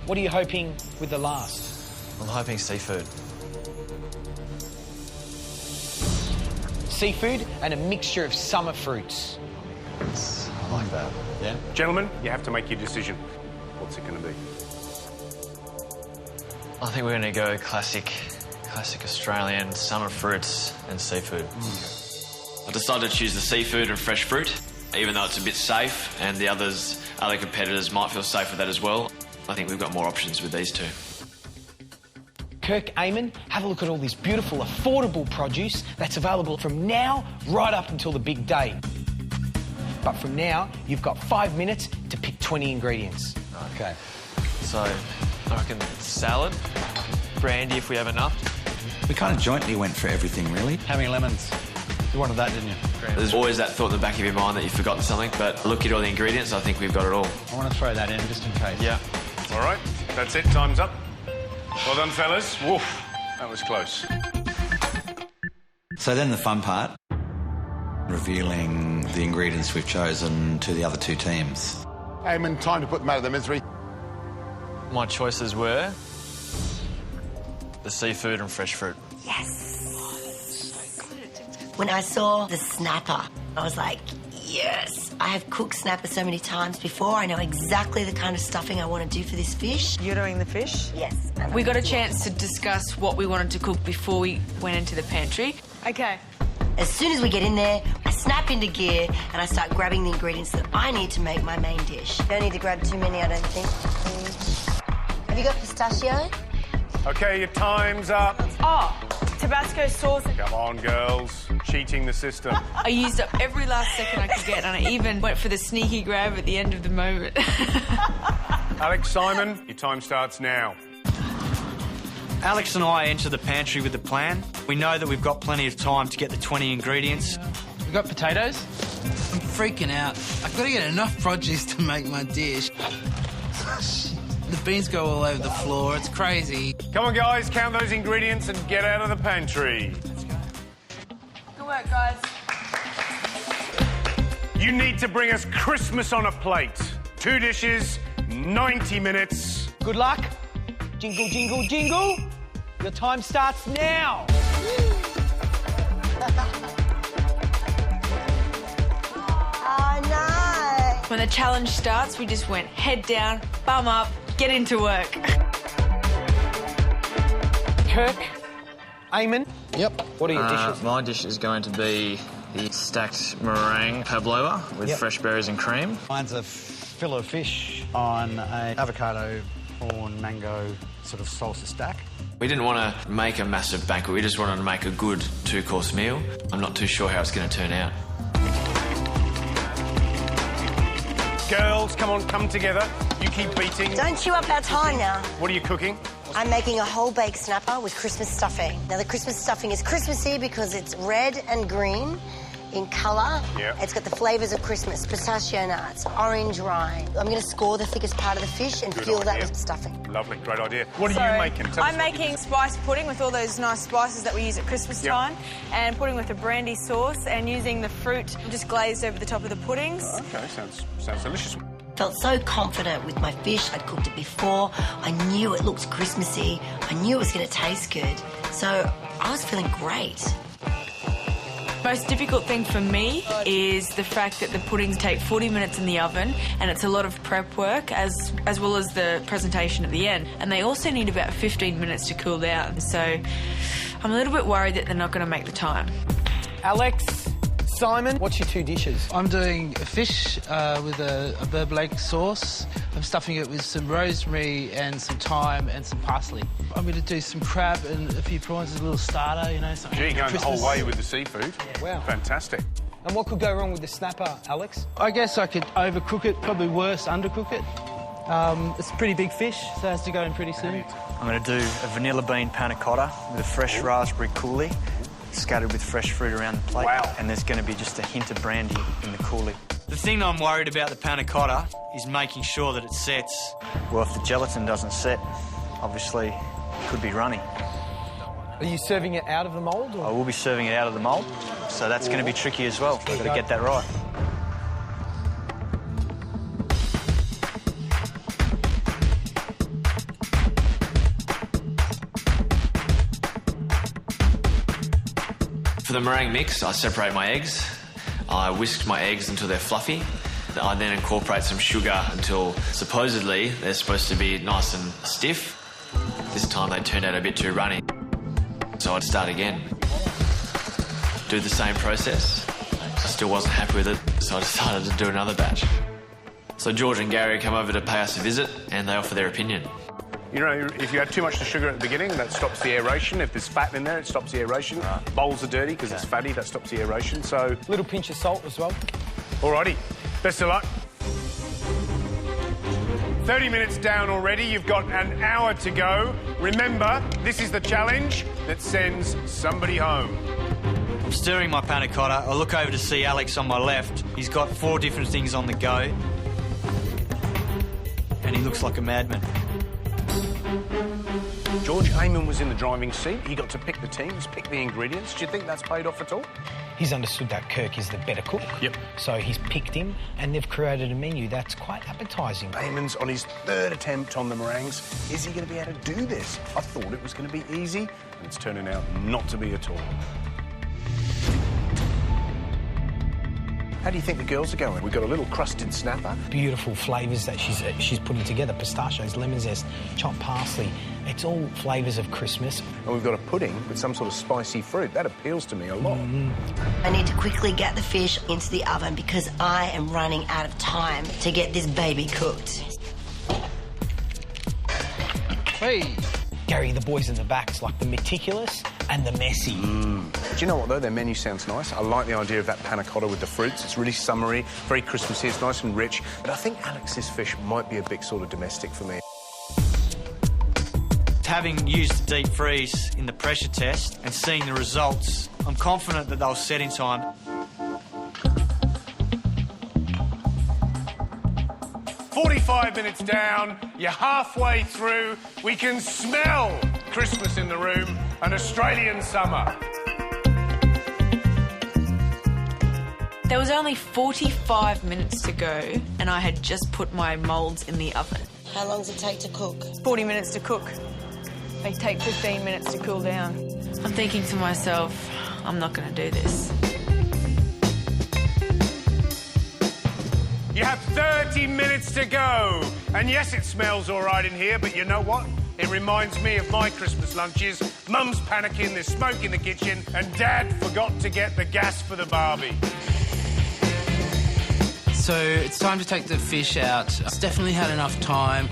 What are you hoping with the last? I'm hoping seafood. Seafood and a mixture of summer fruits. I like that. Yeah? Gentlemen, you have to make your decision. What's it going to be? I think we're going to go classic Australian summer fruits and seafood. I decided to choose the seafood and fresh fruit, even though it's a bit safe and the other competitors might feel safe with that as well. I think we've got more options with these two. Kirk, Eamon, have a look at all this beautiful, affordable produce that's available from now right up until the big day. But from now, you've got 5 minutes to pick 20 ingredients. Okay. So, I reckon salad, brandy if we have enough. We kind of jointly went for everything, really. How many lemons? You wanted that, didn't you? There's always that thought in the back of your mind that you've forgotten something, but look at all the ingredients, I think we've got it all. I want to throw that in just in case. Yeah. All right, that's it. Time's up. Well done, fellas. Woof, that was close. So then the fun part, revealing the ingredients we've chosen to the other two teams. Eamon, time to put them out of their misery. My choices were the seafood and fresh fruit. Yes. When I saw the snapper, I was like, yes. I have cooked snapper so many times before. I know exactly the kind of stuffing I want to do for this fish. You're doing the fish? Yes. We got a chance to discuss what we wanted to cook before we went into the pantry. Okay. As soon as we get in there, I snap into gear and I start grabbing the ingredients that I need to make my main dish. Don't need to grab too many, I don't think. Have you got pistachio? OK, your time's up. Oh, Tabasco sauce. Come on, girls. Cheating the system. I used up every last second I could get, and I even went for the sneaky grab at the end of the moment. Alex, Simon, your time starts now. Alex and I enter the pantry with a plan. We know that we've got plenty of time to get the 20 ingredients. We've got potatoes. I'm freaking out. I've got to get enough produce to make my dish. The beans go all over the floor. It's crazy. Come on, guys, count those ingredients and get out of the pantry. Let's go. Good work, guys. You need to bring us Christmas on a plate. 2 dishes, 90 minutes. Good luck. Jingle, jingle, jingle. Your time starts now. Oh, no. When the challenge starts, we just went head down, bum up, get into work. Kirk, Eamon. Yep. What are your dishes? My dish is going to be the stacked meringue pavlova with fresh berries and cream. Mine's a fillet of fish on an avocado, prawn, mango sort of salsa stack. We didn't want to make a massive banquet, we just wanted to make a good 2-course meal. I'm not too sure how it's going to turn out. Girls, come on, come together. You keep beating. Don't chew up our time now. What are you cooking? I'm making a whole baked snapper with Christmas stuffing. Now, the Christmas stuffing is Christmassy because it's red and green in colour. Yeah. It's got the flavours of Christmas, pistachio nuts, orange rind. I'm going to score the thickest part of the fish and fill that with stuffing. Lovely, great idea. What are you making? Tell us I'm what making spice pudding with all those nice spices that we use at Christmas time, and pudding with a brandy sauce and using the fruit just glazed over the top of the puddings. Oh, OK, sounds delicious. Felt so confident with my fish. I'd cooked it before. I knew it looked Christmassy. I knew it was going to taste good. So I was feeling great. Most difficult thing for me is the fact that the puddings take 40 minutes in the oven, and it's a lot of prep work as well as the presentation at the end. And they also need about 15 minutes to cool down. So I'm a little bit worried that they're not going to make the time. Alex, Simon, what's your 2 dishes? I'm doing a fish with a beurre sauce. I'm stuffing it with some rosemary and some thyme and some parsley. I'm going to do some crab and a few prawns as a little starter, you know. Something Gee, going Christmas. the whole way with the seafood. Yeah, wow. Fantastic. And what could go wrong with the snapper, Alex? I guess I could overcook it, probably worse, undercook it. It's a pretty big fish, so it has to go in pretty soon. I'm going to do a vanilla bean panna cotta with a fresh raspberry coulis, scattered with fresh fruit around the plate. Wow. And there's going to be just a hint of brandy in the coulis. The thing I'm worried about the panna cotta is making sure that it sets. Well, if the gelatin doesn't set, obviously it could be runny. Are you serving it out of the mould? I will be serving it out of the mould, so that's going to be tricky as well. I've got to get that right. For the meringue mix, I separate my eggs. I whisk my eggs until they're fluffy. I then incorporate some sugar until supposedly they're supposed to be nice and stiff. This time they turned out a bit too runny. So I'd start again. Do the same process. I still wasn't happy with it, so I decided to do another batch. So George and Gary come over to pay us a visit and they offer their opinion. You know, if you add too much sugar at the beginning, that stops the aeration. If there's fat in there, it stops the aeration. Bowls are dirty because it's fatty, that stops the aeration. So, Little pinch of salt as well. alrighty, best of luck. 30 minutes down already, you've got an hour to go. Remember, this is the challenge that sends somebody home. I'm stirring my panna cotta. I look over to see Alex on my left. He's got 4 different things on the go. And he looks like a madman. George Eamon was in the driving seat. He got to pick the teams, pick the ingredients. Do you think that's paid off at all? He's understood that Kirk is the better cook. Yep. So he's picked him, and they've created a menu that's quite appetising. Eamon's on his 3rd attempt on the meringues. Is he going to be able to do this? I thought it was going to be easy, and it's turning out not to be at all. How do you think the girls are going? We've got a little crusted snapper. Beautiful flavours that she's putting together. Pistachios, lemon zest, chopped parsley. It's all flavours of Christmas. And we've got a pudding with some sort of spicy fruit. That appeals to me a lot. I need to quickly get the fish into the oven because I am running out of time to get this baby cooked. Hey. Gary, the boys in the back's like the meticulous and the messy. Do you know what, though? Their menu sounds nice. I like the idea of that panna cotta with the fruits. It's really summery, very Christmassy. It's nice and rich. But I think Alex's fish might be a bit sort of domestic for me. Having used the deep freeze in the pressure test and seeing the results, I'm confident that they'll set in time. "45 minutes down, you're halfway through. We can smell Christmas in the room, an Australian summer." There was only 45 minutes to go, and I had just put my moulds in the oven. How long does it take to cook? 40 minutes to cook. They take 15 minutes to cool down. I'm thinking to myself, I'm not going to do this. You have 30 minutes to go. And yes, it smells all right in here, but you know what? It reminds me of my Christmas lunches. Mum's panicking, there's smoke in the kitchen, and Dad forgot to get the gas for the barbie. So it's time to take the fish out. It's definitely had enough time.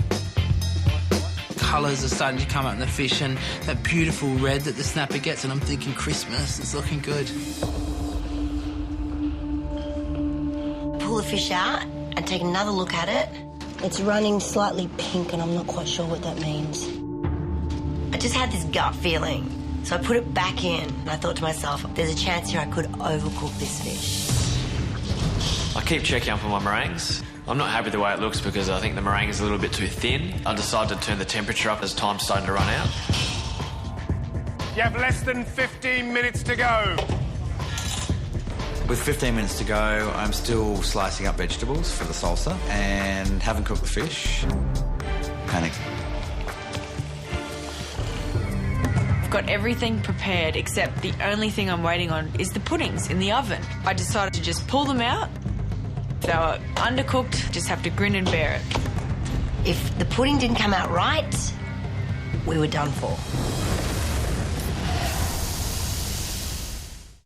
Colours are starting to come out in the fish and that beautiful red that the snapper gets, and I'm thinking Christmas. It's looking good. Pull the fish out and take another look at it. It's running slightly pink and I'm not quite sure what that means. I just had this gut feeling, so I put it back in and I thought to myself, there's a chance here I could overcook this fish. I keep checking up on my meringues. I'm not happy with the way it looks because I think the meringue is a little bit too thin. I decided to turn the temperature up as time's starting to run out. You have less than 15 minutes to go. With 15 minutes to go, I'm still slicing up vegetables for the salsa and haven't cooked the fish. Panic. I've got everything prepared except the only thing I'm waiting on is the puddings in the oven. I decided to just pull them out. If they were undercooked, just have to grin and bear it. If the pudding didn't come out right, we were done for.